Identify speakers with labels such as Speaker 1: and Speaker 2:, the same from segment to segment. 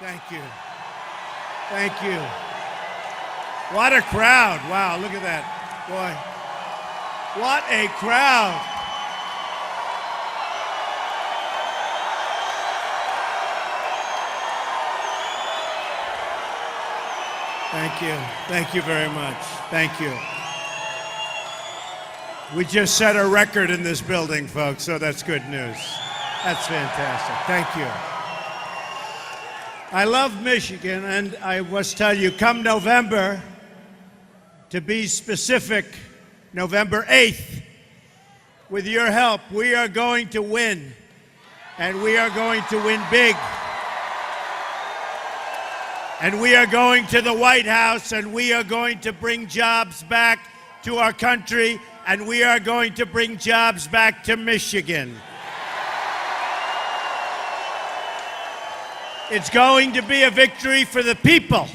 Speaker 1: Thank you. Thank you. What a crowd. Wow, look at that. Boy, what a crowd. Thank you. Thank you very much. Thank you. We just set a record in this building, folks, so that's good news. That's fantastic. Thank you. I love Michigan, and I must tell you, come November, to be specific, November 8th, with your help, we are going to win, and we are going to win big. And we are going to the White House, and we are going to bring jobs back to our country, and we are going to bring jobs back to Michigan. It's going to be a victory for the people,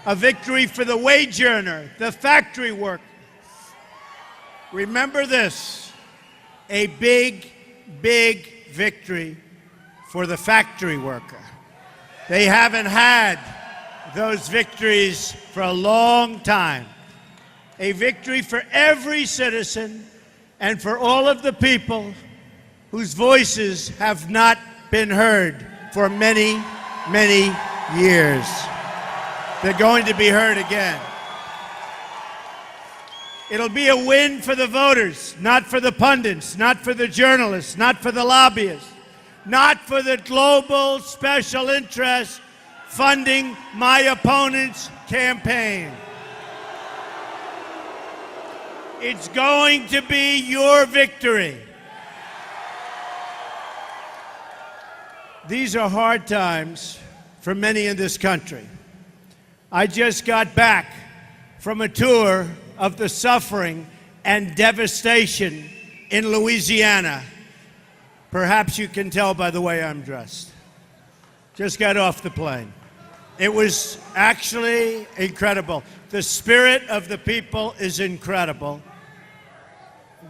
Speaker 1: a victory for the wage earner, the factory worker. Remember this, a big, big victory for the factory worker. They haven't had those victories for a long time. A victory for every citizen and for all of the people whose voices have not been heard for many, many years. They're going to be heard again. It'll be a win for the voters, not for the pundits, not for the journalists, not for the lobbyists, not for the global special interests funding my opponent's campaign. It's going to be your victory. These are hard times for many in this country. I just got back from a tour of the suffering and devastation in Louisiana. Perhaps you can tell by the way I'm dressed. Just got off the plane. It was actually incredible. The spirit of the people is incredible.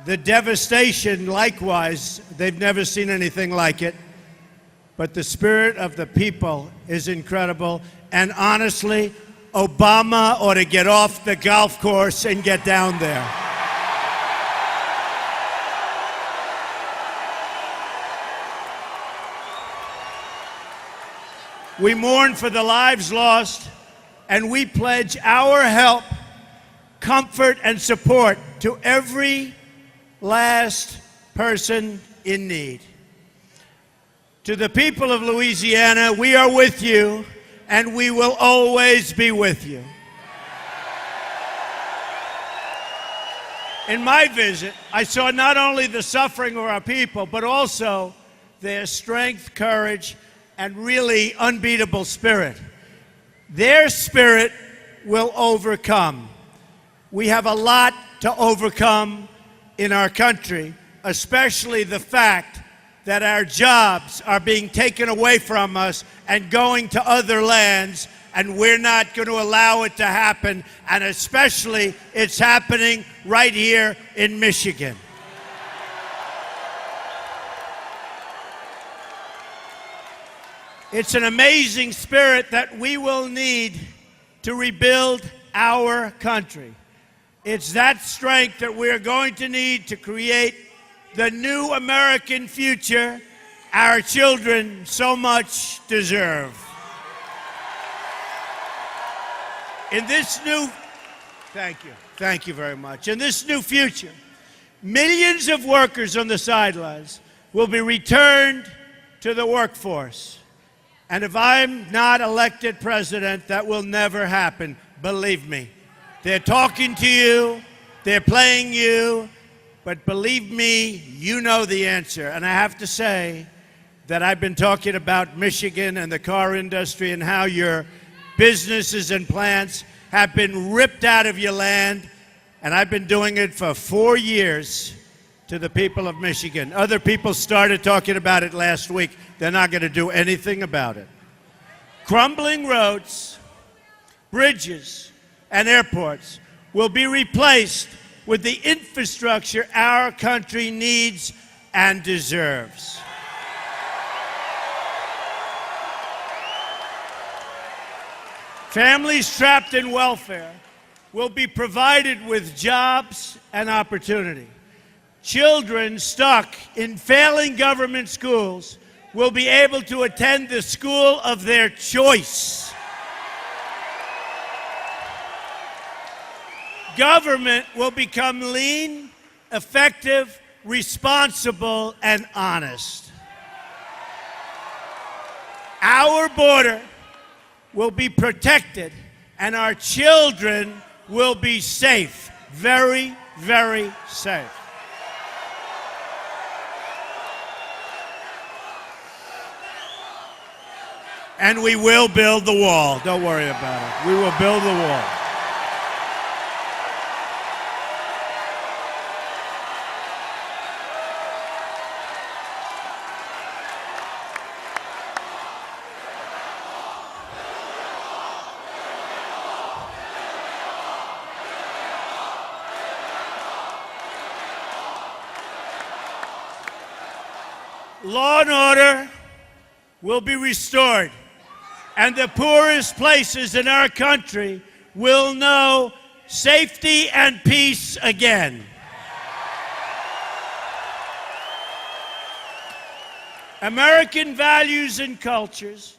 Speaker 1: The devastation, likewise, they've never seen anything like it. But the spirit of the people is incredible. And honestly, Obama ought to get off the golf course and get down there. We mourn for the lives lost, and we pledge our help, comfort, and support to every last person in need. To the people of Louisiana, we are with you, and we will always be with you. In my visit, I saw not only the suffering of our people, but also their strength, courage, and really unbeatable spirit. Their spirit will overcome. We have a lot to overcome in our country, especially the fact that our jobs are being taken away from us and going to other lands, and we're not going to allow it to happen, and especially it's happening right here in Michigan. It's an amazing spirit that we will need to rebuild our country. It's that strength that we're going to need to create the new American future our children so much deserve. In this new, thank you very much. In this new future, millions of workers on the sidelines will be returned to the workforce. And if I'm not elected president, that will never happen, believe me. They're talking to you, they're playing you, but believe me, you know the answer. And I have to say that I've been talking about Michigan and the car industry and how your businesses and plants have been ripped out of your land, and I've been doing it for 4 years to the people of Michigan. Other people started talking about it last week. They're not going to do anything about it. Crumbling roads, bridges, and airports will be replaced with the infrastructure our country needs and deserves. Families trapped in welfare will be provided with jobs and opportunity. Children stuck in failing government schools will be able to attend the school of their choice. Government will become lean, effective, responsible, and honest. Our border will be protected, and our children will be safe. Very, very safe. And we will build the wall. Don't worry about it. We will build the wall. Law and order will be restored, and the poorest places in our country will know safety and peace again. American values and cultures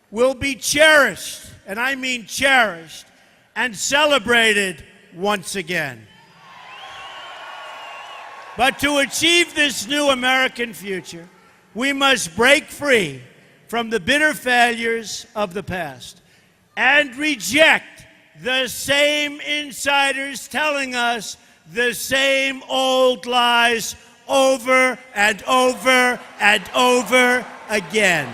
Speaker 1: will be cherished, and I mean cherished, and celebrated once again. But to achieve this new American future, we must break free from the bitter failures of the past and reject the same insiders telling us the same old lies over and over and over again.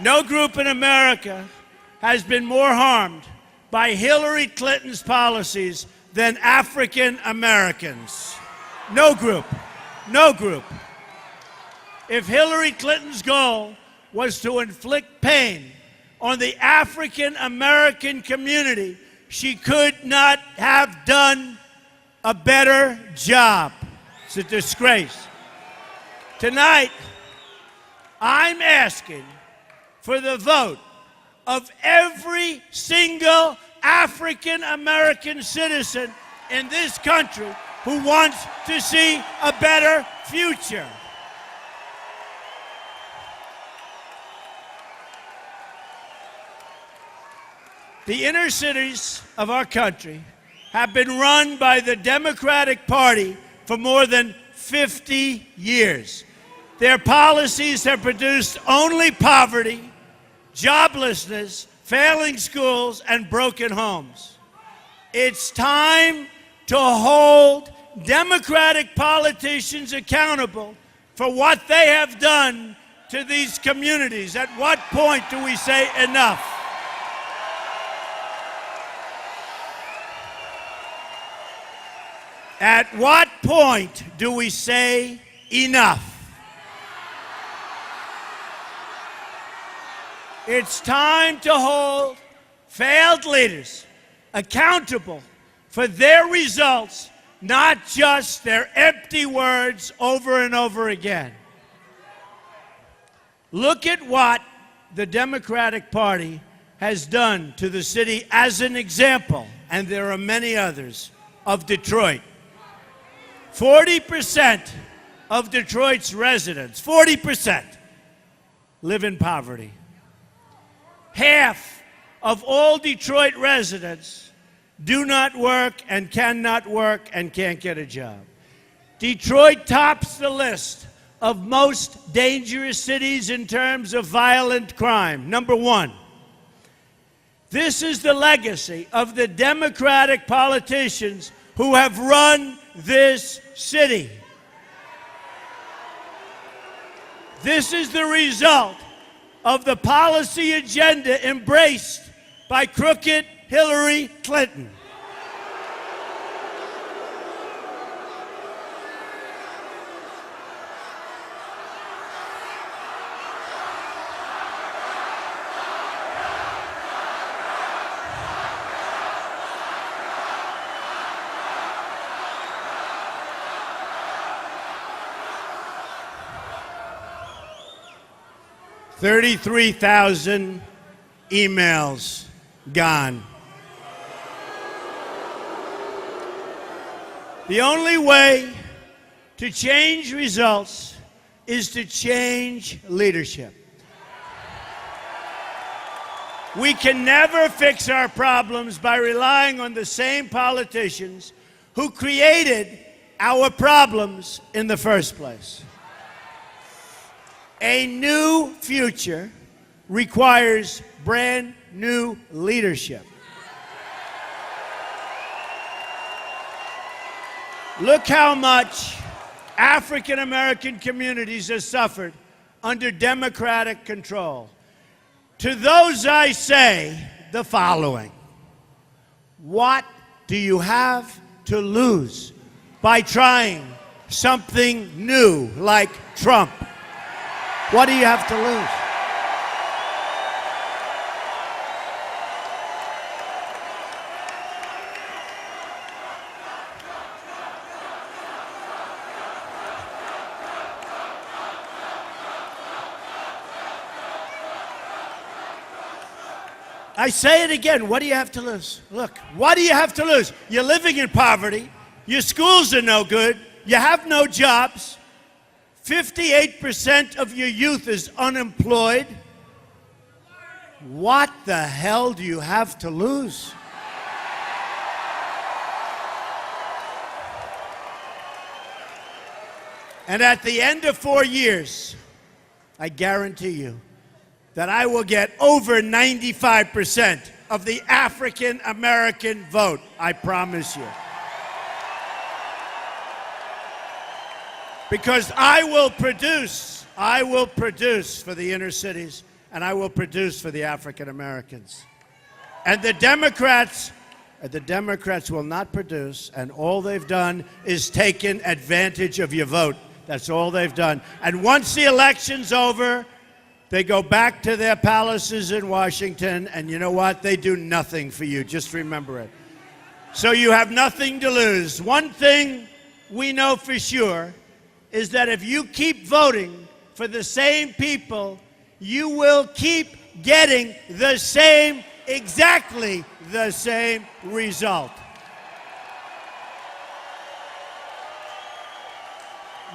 Speaker 1: No group in America has been more harmed by Hillary Clinton's policies than African Americans. No group. No group. If Hillary Clinton's goal was to inflict pain on the African American community, she could not have done a better job. It's a disgrace. Tonight, I'm asking for the vote of every single African American citizen in this country who wants to see a better future. The inner cities of our country have been run by the Democratic Party for more than 50 years. Their policies have produced only poverty, joblessness, failing schools, and broken homes. It's time to hold Democratic politicians accountable for what they have done to these communities. At what point do we say enough? At what point do we say enough? It's time to hold failed leaders accountable for their results, not just their empty words over and over again. Look at what the Democratic Party has done to the city as an example, and there are many others, of Detroit. 40% of Detroit's residents, 40%, live in poverty. Half of all Detroit residents do not work and cannot work and can't get a job. Detroit tops the list of most dangerous cities in terms of violent crime. Number one. This is the legacy of the Democratic politicians who have run this city. This is the result of the policy agenda embraced by crooked Hillary Clinton. 33,000 emails gone. The only way to change results is to change leadership. We can never fix our problems by relying on the same politicians who created our problems in the first place. A new future requires brand new leadership. Look how much African American communities have suffered under Democratic control. To those I say the following: what do you have to lose by trying something new like Trump? What do you have to lose? I say it again, what do you have to lose? Look, what do you have to lose? You're living in poverty, your schools are no good, you have no jobs, 58% of your youth is unemployed. What the hell do you have to lose? And at the end of 4 years, I guarantee you that I will get over 95% of the African American vote. I promise you. Because I will produce for the inner cities, and I will produce for the African Americans. And the Democrats will not produce, and all they've done is taken advantage of your vote. That's all they've done. And once the election's over, they go back to their palaces in Washington, and you know what? They do nothing for you. Just remember it. So you have nothing to lose. One thing we know for sure is that if you keep voting for the same people, you will keep getting the same, exactly the same result.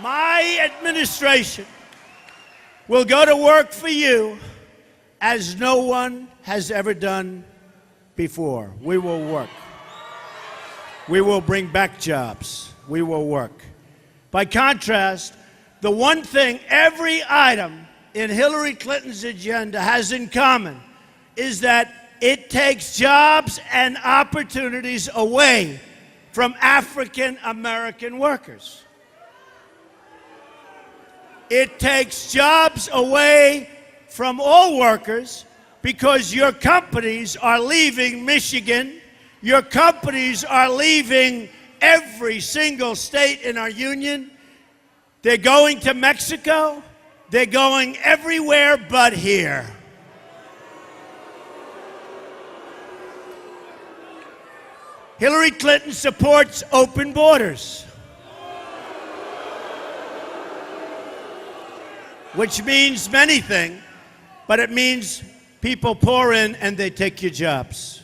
Speaker 1: My administration will go to work for you as no one has ever done before. We will work. We will bring back jobs. We will work. By contrast, the one thing every item in Hillary Clinton's agenda has in common is that it takes jobs and opportunities away from African American workers. It takes jobs away from all workers because your companies are leaving Michigan. Your companies are leaving every single state in our union. They're going to Mexico. They're going everywhere but here. Hillary Clinton supports open borders, which means many things, but it means people pour in and they take your jobs.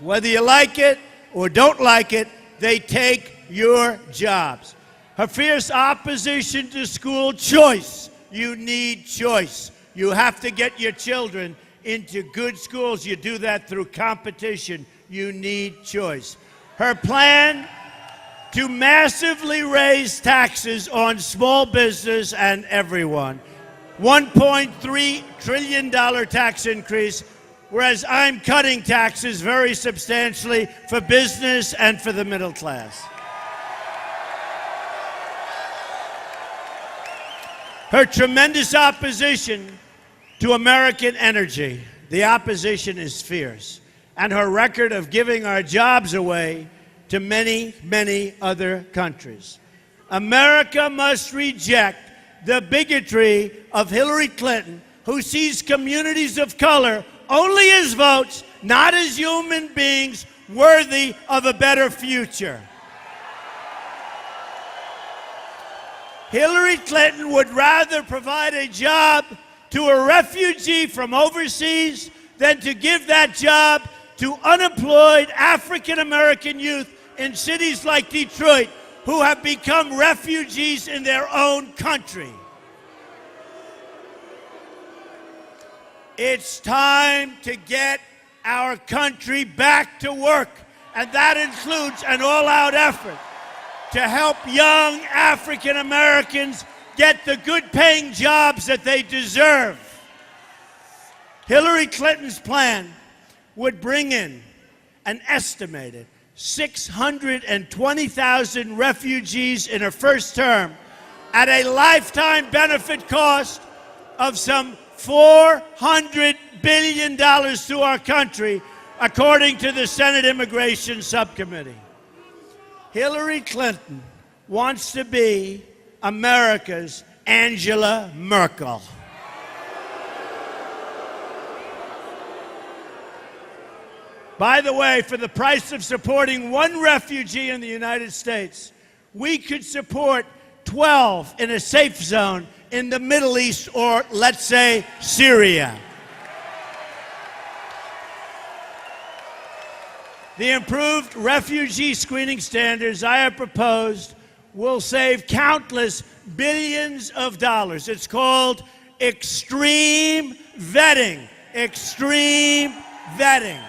Speaker 1: Whether you like it or don't like it, they take your jobs. Her fierce opposition to school choice. You need choice. You have to get your children into good schools. You do that through competition. You need choice. Her plan to massively raise taxes on small business and everyone. $1.3 trillion tax increase, whereas I'm cutting taxes very substantially for business and for the middle class. Her tremendous opposition to American energy. The opposition is fierce. And her record of giving our jobs away to many, many other countries. America must reject the bigotry of Hillary Clinton, who sees communities of color only as votes, not as human beings worthy of a better future. Hillary Clinton would rather provide a job to a refugee from overseas than to give that job to unemployed African-American youth in cities like Detroit who have become refugees in their own country. It's time to get our country back to work, and that includes an all-out effort to help young African Americans get the good-paying jobs that they deserve. Hillary Clinton's plan would bring in an estimated 620,000 refugees in her first term at a lifetime benefit cost of some $400 billion to our country, according to the Senate Immigration Subcommittee. Hillary Clinton wants to be America's Angela Merkel. By the way, for the price of supporting one refugee in the United States, we could support 12 in a safe zone in the Middle East, or let's say Syria. The improved refugee screening standards I have proposed will save countless billions of dollars. It's called extreme vetting. Extreme vetting.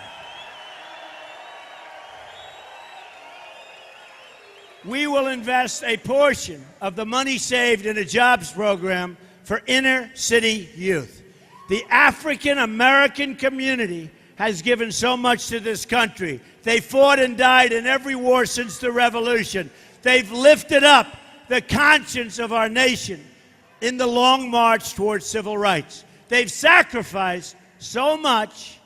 Speaker 1: We will invest a portion of the money saved in a jobs program for inner city youth. The African American community has given so much to this country. They fought and died in every war since the Revolution. They've lifted up the conscience of our nation in the long march towards civil rights. They've sacrificed so much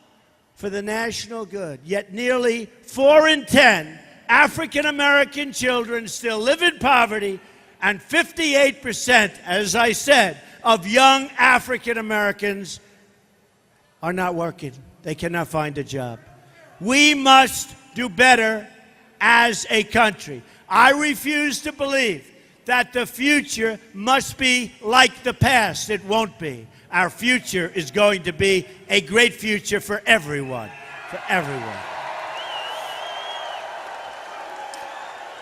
Speaker 1: for the national good, yet nearly 4 in 10 African American children still live in poverty, and 58%, as I said, of young African Americans are not working. They cannot find a job. We must do better as a country. I refuse to believe that the future must be like the past. It won't be. Our future is going to be a great future for everyone. For everyone.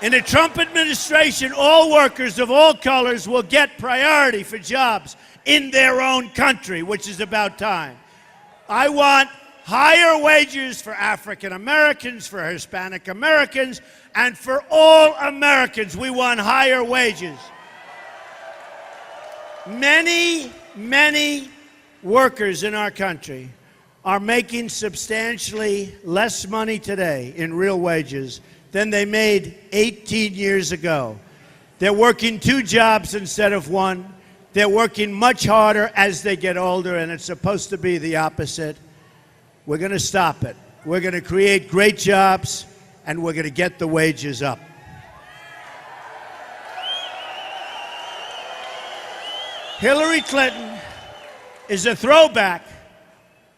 Speaker 1: In a Trump administration, all workers of all colors will get priority for jobs in their own country, which is about time. I want higher wages for African Americans, for Hispanic Americans, and for all Americans. We want higher wages. Many workers in our country are making substantially less money today in real wages than they made 18 years ago. They're working 2 jobs instead of 1. They're working much harder as they get older, and it's supposed to be the opposite. We're going to stop it. We're going to create great jobs, and we're going to get the wages up. Hillary Clinton is a throwback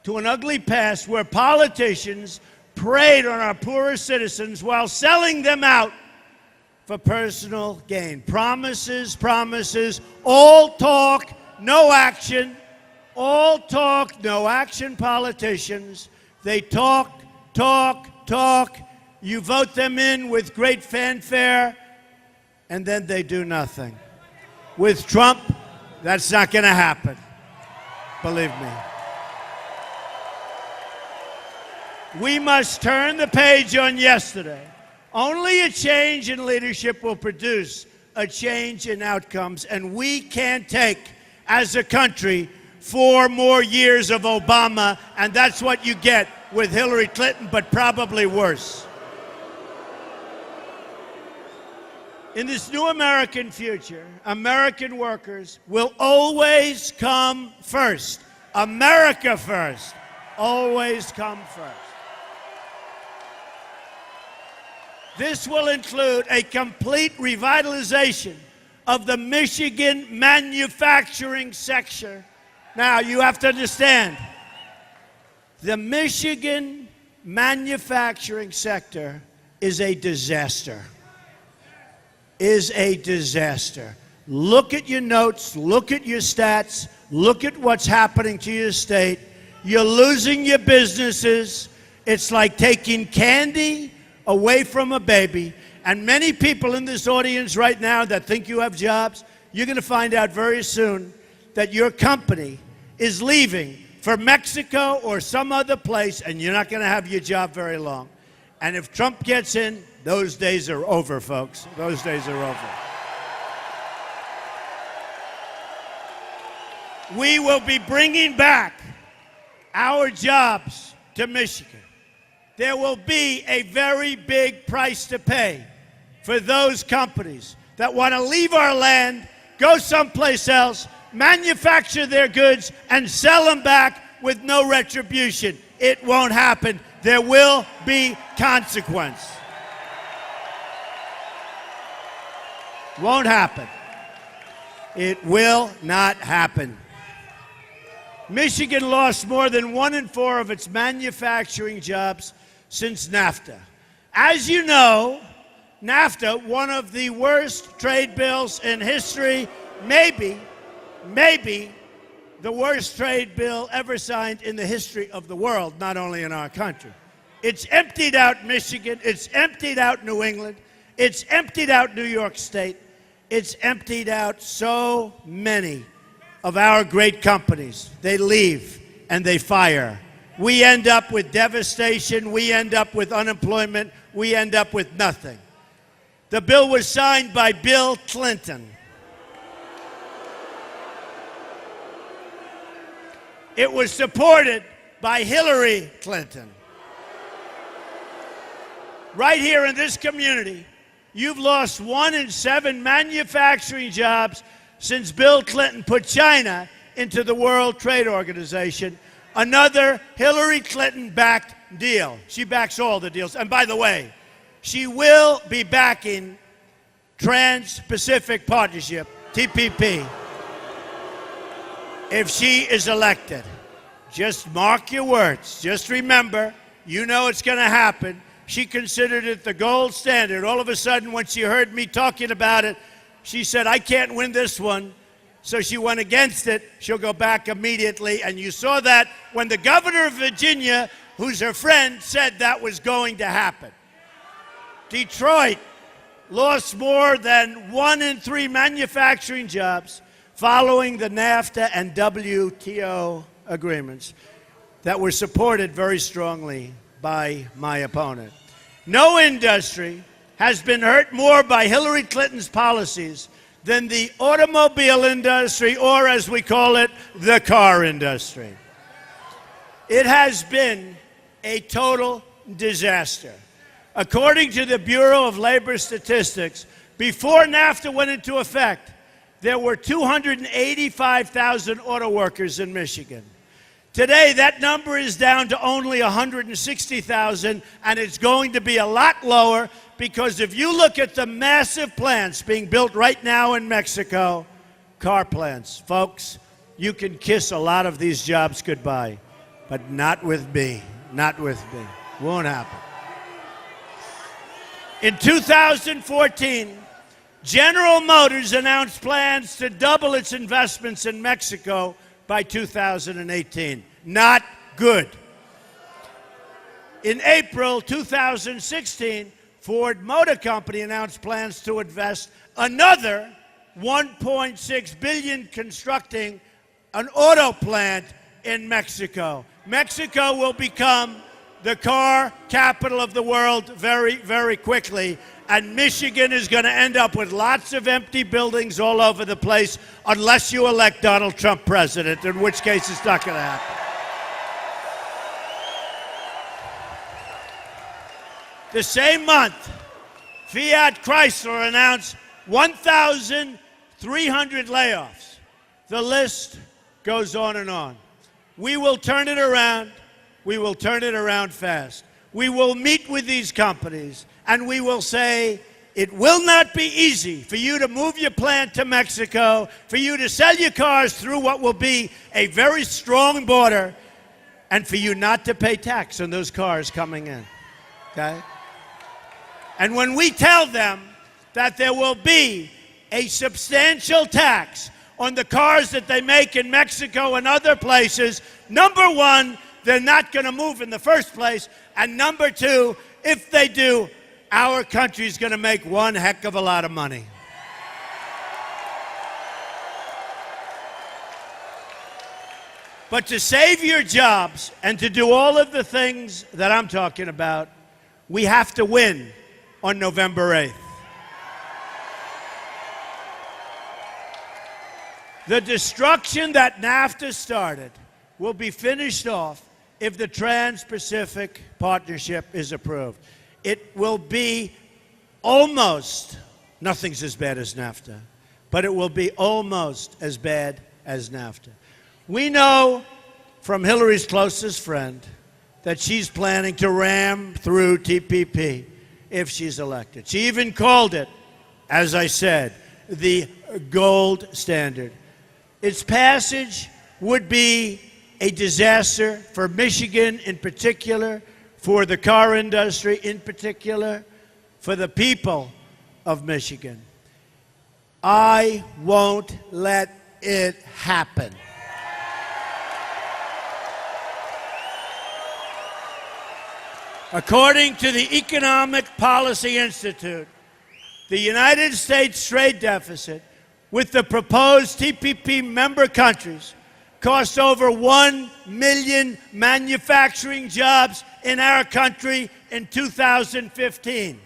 Speaker 1: to an ugly past where politicians preyed on our poorer citizens while selling them out for personal gain. Promises, promises, all talk, no action. All talk, no action politicians. They talk, talk, talk. You vote them in with great fanfare, and then they do nothing. With Trump, that's not going to happen. Believe me. We must turn the page on yesterday. Only a change in leadership will produce a change in outcomes, and we can't take, as a country, 4 more years of Obama, and that's what you get with Hillary Clinton, but probably worse. In this new American future, American workers will always come first. America first. Always come first. This will include a complete revitalization of the Michigan manufacturing sector. Now, you have to understand, the Michigan manufacturing sector is a disaster. Is a disaster. Look at your notes, look at your stats. Look at what's happening to your state. You're losing your businesses. It's like taking candy away from a baby. And many people in this audience right now that think you have jobs, you're going to find out very soon that your company is leaving for Mexico or some other place, and you're not going to have your job very long. And if Trump gets in, those days are over, folks. Those days are over. We will be bringing back our jobs to Michigan. There will be a very big price to pay for those companies that want to leave our land, go someplace else, manufacture their goods, and sell them back with no retribution. It won't happen. There will be consequence. Won't happen. It will not happen. Michigan lost more than 1 in 4 of its manufacturing jobs since NAFTA. As you know, NAFTA, one of the worst trade bills in history, maybe the worst trade bill ever signed in the history of the world, not only in our country. It's emptied out Michigan. It's emptied out New England. It's emptied out New York State. It's emptied out so many of our great companies. They leave and they fire. We end up with devastation. We end up with unemployment. We end up with nothing. The bill was signed by Bill Clinton. It was supported by Hillary Clinton. Right here in this community, you've lost 1 in 7 manufacturing jobs since Bill Clinton put China into the World Trade Organization. Another Hillary Clinton-backed deal. She backs all the deals. And by the way, she will be backing Trans-Pacific Partnership, TPP, if she is elected. Just mark your words. Just remember, you know it's going to happen. She considered it the gold standard. All of a sudden, when she heard me talking about it, she said, I can't win this one. So she went against it. She'll go back immediately. And you saw that when the governor of Virginia, who's her friend, said that was going to happen. Detroit lost more than 1 in 3 manufacturing jobs following the NAFTA and WTO agreements that were supported very strongly by my opponent. No industry has been hurt more by Hillary Clinton's policies than the automobile industry, or as we call it, the car industry. It has been a total disaster. According to the Bureau of Labor Statistics, before NAFTA went into effect, there were 285,000 auto workers in Michigan. Today, that number is down to only 160,000, and it's going to be a lot lower because if you look at the massive plants being built right now in Mexico, car plants, folks, you can kiss a lot of these jobs goodbye, but not with me, not with me. Won't happen. In 2014, General Motors announced plans to double its investments in Mexico by 2018. Not good. In April 2016, Ford Motor Company announced plans to invest another $1.6 billion constructing an auto plant in Mexico. Mexico will become the car capital of the world very, very quickly. And Michigan is going to end up with lots of empty buildings all over the place unless you elect Donald Trump president, in which case it's not going to happen. The same month, Fiat Chrysler announced 1,300 layoffs. The list goes on and on. We will turn it around. We will turn it around fast. We will meet with these companies, and we will say, it will not be easy for you to move your plant to Mexico, for you to sell your cars through what will be a very strong border, and for you not to pay tax on those cars coming in, okay? And when we tell them that there will be a substantial tax on the cars that they make in Mexico and other places, number one, they're not going to move in the first place. And number two, if they do, our country's going to make one heck of a lot of money. But to save your jobs and to do all of the things that I'm talking about, we have to win on November 8th. The destruction that NAFTA started will be finished off if the Trans-Pacific Partnership is approved. It will be almost, nothing's as bad as NAFTA, but it will be almost as bad as NAFTA. We know from Hillary's closest friend that she's planning to ram through TPP if she's elected. She even called it, as I said, the gold standard. Its passage would be a disaster for Michigan in particular, for the car industry in particular, for the people of Michigan. I won't let it happen. According to the Economic Policy Institute, the United States trade deficit with the proposed TPP member countries cost over 1 million manufacturing jobs in our country in 2015.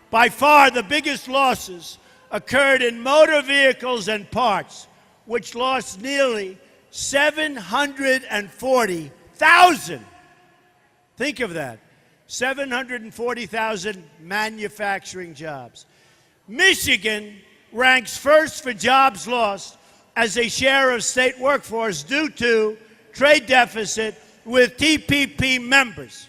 Speaker 1: By far, the biggest losses occurred in motor vehicles and parts, which lost nearly 740,000. Think of that. 740,000 manufacturing jobs. Michigan ranks first for jobs lost as a share of state workforce due to trade deficit with TPP members.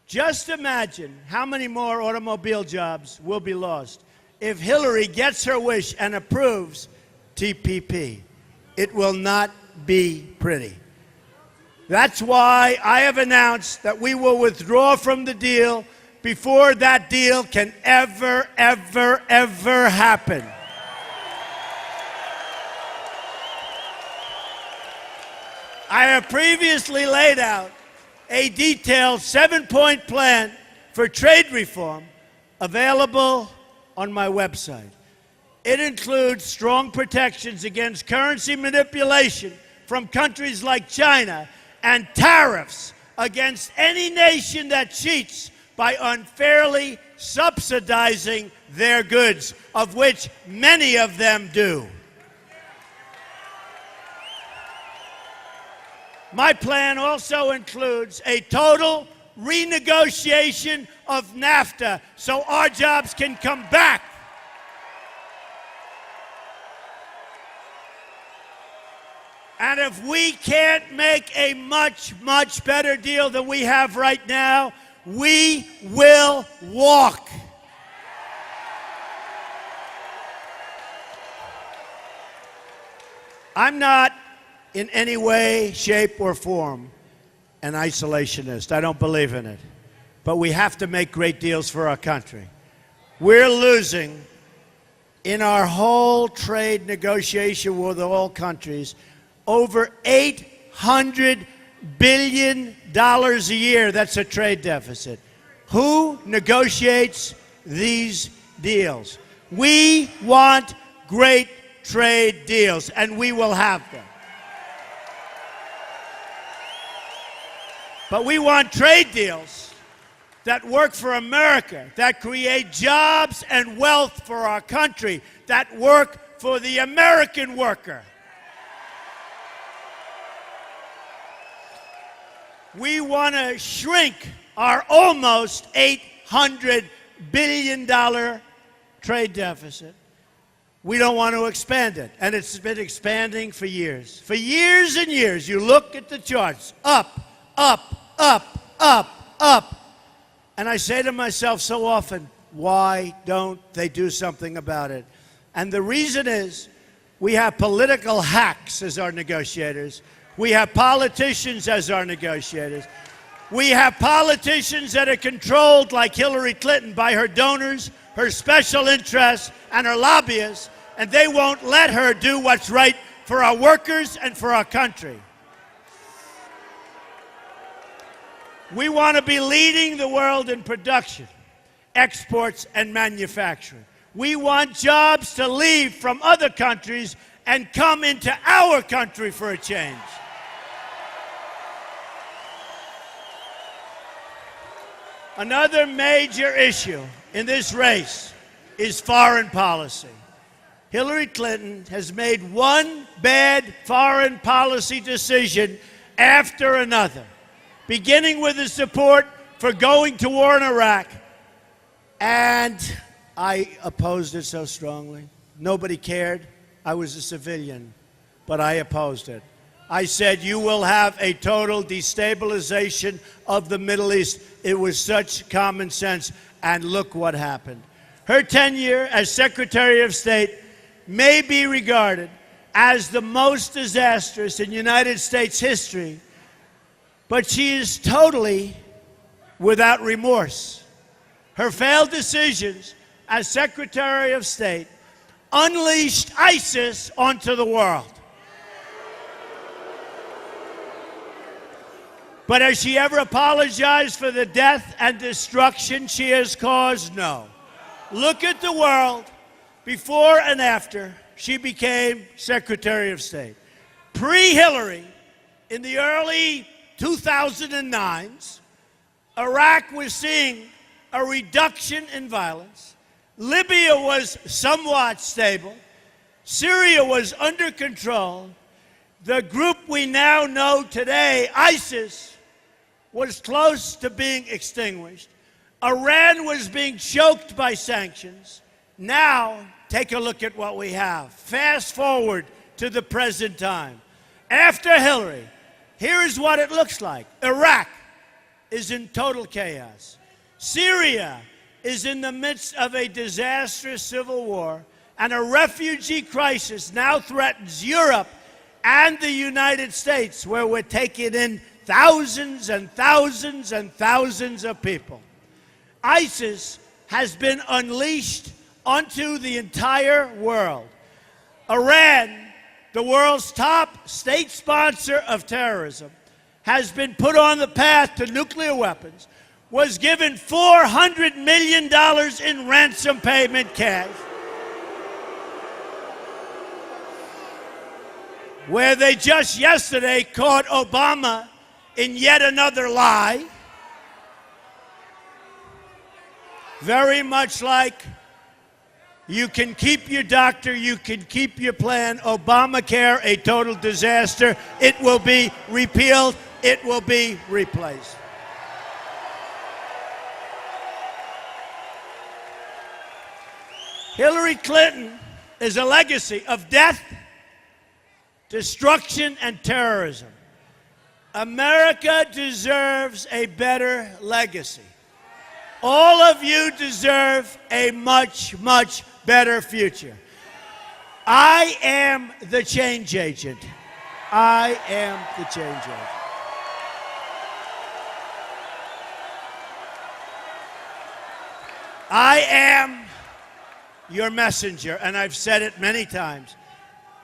Speaker 1: Just imagine how many more automobile jobs will be lost if Hillary gets her wish and approves TPP. It will not be pretty. That's why I have announced that we will withdraw from the deal before that deal can ever happen. I have previously laid out a detailed 7-point plan for trade reform available on my website. It includes strong protections against currency manipulation from countries like China and tariffs against any nation that cheats by unfairly subsidizing their goods, of which many of them do. My plan also includes a total renegotiation of NAFTA so our jobs can come back. And if we can't make a much better deal than we have right now, we will walk. I'm not in any way, shape, or form an isolationist. I don't believe in it. But we have to make great deals for our country. We're losing in our whole trade negotiation with all countries over $800 billion a year. That's a trade deficit. Who negotiates these deals? We want great trade deals, and we will have them. But we want trade deals that work for America, that create jobs and wealth for our country, that work for the American worker. We want to shrink our almost $800 billion trade deficit. We don't want to expand it. And it's been expanding for years. For years and years, you look at the charts, up, up, up, up, up. And I say to myself so often, why don't they do something about it? And the reason is we have political hacks as our negotiators. We have politicians as our negotiators. We have politicians that are controlled, like Hillary Clinton, by her donors, her special interests, and her lobbyists. and they won't let her do what's right for our workers and for our country. We want to be leading the world in production, exports, and manufacturing. We want jobs to leave from other countries and come into our country for a change. Another major issue in this race is foreign policy. Hillary Clinton has made one bad foreign policy decision after another, beginning with the support for going to war in Iraq. And I opposed it so strongly. Nobody cared. I was a civilian, but I opposed it. I said, you will have a total destabilization of the Middle East. It was such common sense, and look what happened. Her tenure as Secretary of State may be regarded as the most disastrous in United States history, but she is totally without remorse. Her failed decisions as Secretary of State unleashed ISIS onto the world. But has she ever apologized for the death and destruction she has caused? No. Look at the world before and after she became Secretary of State. Pre-Hillary, in the early 2009s, Iraq was seeing a reduction in violence. Libya was somewhat stable. Syria was under control. The group we now know today, ISIS, was close to being extinguished. Iran was being choked by sanctions. Now, take a look at what we have. Fast forward to the present time. After Hillary, here is what it looks like. Iraq is in total chaos. Syria is in the midst of a disastrous civil war, and a refugee crisis now threatens Europe and the United States, where we're taking in thousands and thousands and thousands of people. ISIS has been unleashed onto the entire world. Iran, the world's top state sponsor of terrorism, has been put on the path to nuclear weapons, was given $400 million in ransom payment cash, where they just yesterday caught Obama in yet another lie, very much like you can keep your doctor, you can keep your plan. Obamacare, a total disaster. It will be repealed. It will be replaced. Hillary Clinton is a legacy of death, destruction, and terrorism. America deserves a better legacy. All of you deserve a much, much better future. I am the change agent. I am the change agent. I am your messenger, and I've said it many times.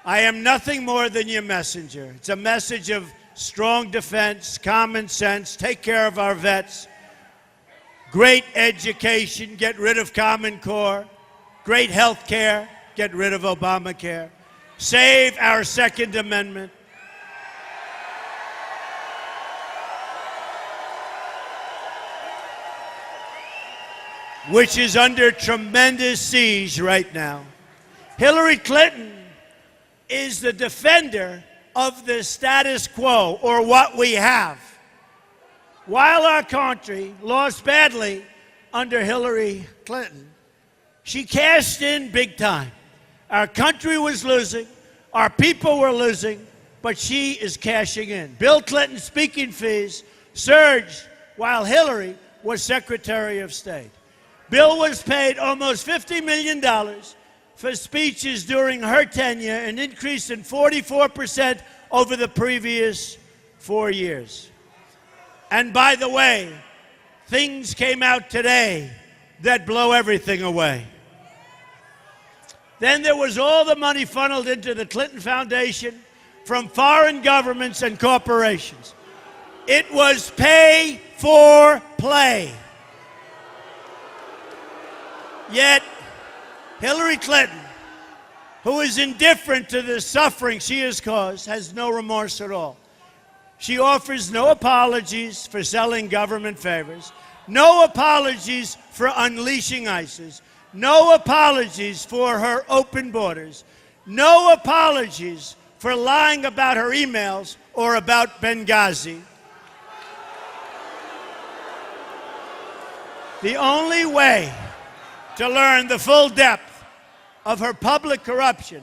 Speaker 1: I am nothing more than your messenger. It's a message of strong defense, common sense, take care of our vets, great education, get rid of Common Core, great health care, get rid of Obamacare, save our Second Amendment, which is under tremendous siege right now. Hillary Clinton is the defender of the status quo, or what we have. While our country lost badly under Hillary Clinton, she cashed in big time. Our country was losing, our people were losing, but she is cashing in. Bill Clinton's speaking fees surged while Hillary was Secretary of State. Bill was paid almost $50 million for speeches during her tenure, an increase in 44% over the previous 4 years. And by the way, things came out today that blow everything away. Then there was all the money funneled into the Clinton Foundation from foreign governments and corporations. It was pay for play. Yet, Hillary Clinton, who is indifferent to the suffering she has caused, has no remorse at all. She offers no apologies for selling government favors, no apologies for unleashing ISIS, no apologies for her open borders, no apologies for lying about her emails or about Benghazi. The only way to learn the full depth of her public corruption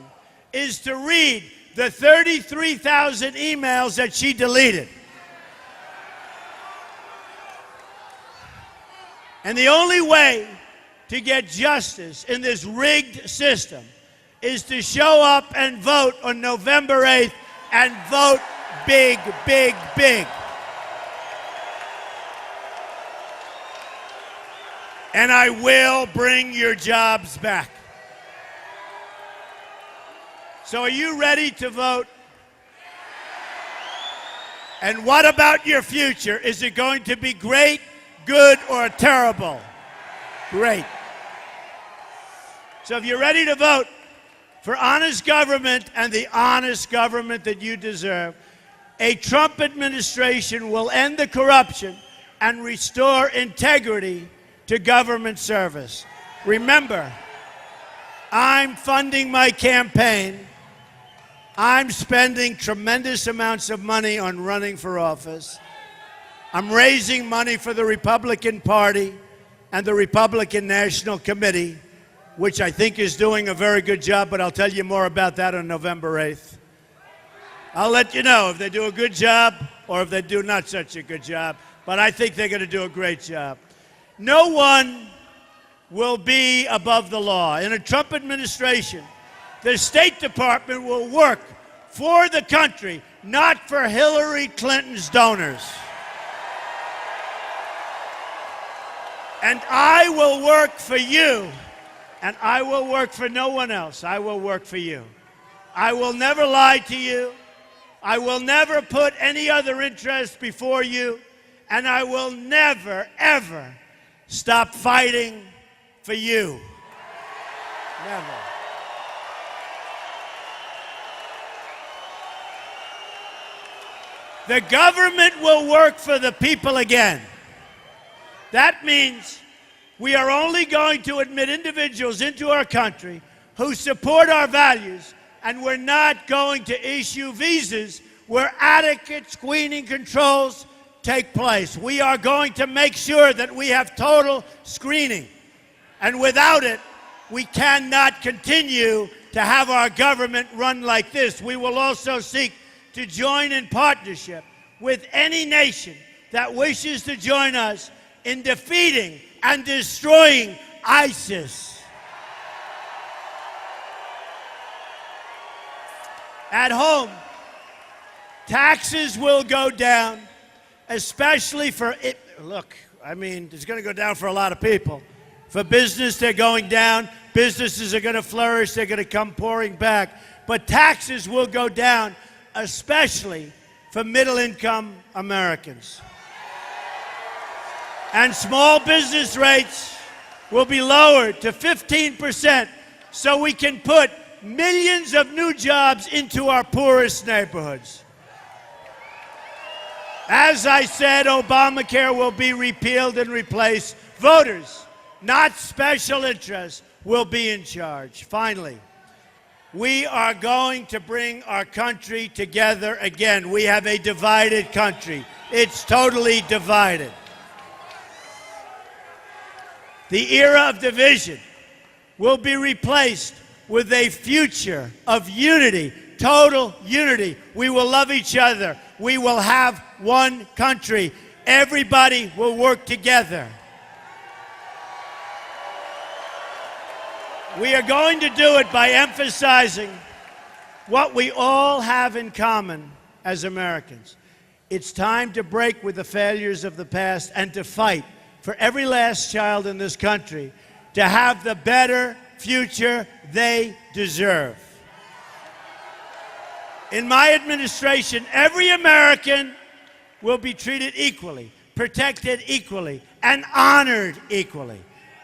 Speaker 1: is to read the 33,000 emails that she deleted. And the only way to get justice in this rigged system is to show up and vote on November 8th and vote big, big, big. And I will bring your jobs back. So are you ready to vote? And what about your future? Is it going to be great, good, or terrible? Great. So if you're ready to vote for honest government and the honest government that you deserve, a Trump administration will end the corruption and restore integrity to government service. Remember, I'm funding my campaign. I'm spending tremendous amounts of money on running for office. I'm raising money for the Republican Party and the Republican National Committee, which I think is doing a very good job, but I'll tell you more about that on November 8th. I'll let you know if they do a good job or if they do not such a good job, but I think they're going to do a great job. No one will be above the law. In a Trump administration, the State Department will work for the country, not for Hillary Clinton's donors. And I will work for you, and I will work for no one else. I will work for you. I will never lie to you. I will never put any other interest before you, and I will never, ever stop fighting for you. Never. The government will work for the people again. That means we are only going to admit individuals into our country who support our values, and we're not going to issue visas where adequate screening controls take place. We are going to make sure that we have total screening. And without it, we cannot continue to have our government run like this. We will also seek to join in partnership with any nation that wishes to join us in defeating and destroying ISIS. At home, taxes will go down, especially for it. Look, I mean, it's going to go down for a lot of people. For business, they're going down. Businesses are going to flourish. They're going to come pouring back. But taxes will go down, especially for middle-income Americans. And small business rates will be lowered to 15% so we can put millions of new jobs into our poorest neighborhoods. As I said, Obamacare will be repealed and replaced. Voters, not special interests, will be in charge. Finally, we are going to bring our country together again. We have a divided country. It's totally divided. The era of division will be replaced with a future of unity, total unity. We will love each other. We will have one country. Everybody will work together. We are going to do it by emphasizing what we all have in common as Americans. It's time to break with the failures of the past and to fight for every last child in this country to have the better future they deserve. In my administration, every American will be treated equally, protected equally, and honored equally.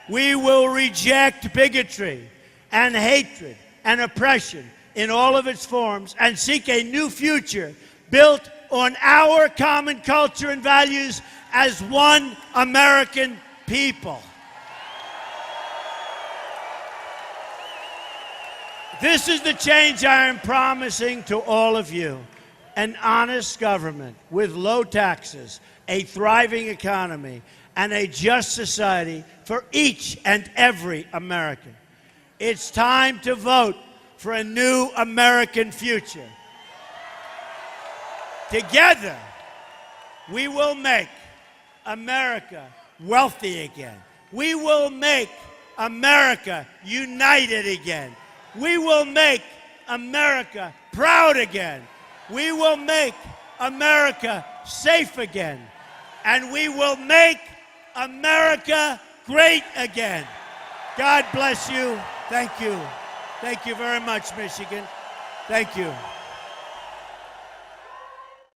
Speaker 1: We will reject bigotry and hatred and oppression in all of its forms and seek a new future built on our common culture and values as one American people. This is the change I am promising to all of you. An honest government with low taxes, a thriving economy, and a just society for each and every American. It's time to vote for a new American future. Together, we will make America wealthy again. We will make America united again. We will make America proud again. We will make America safe again. And we will make America great again. God bless you. Thank you. Thank you very much, Michigan. Thank you.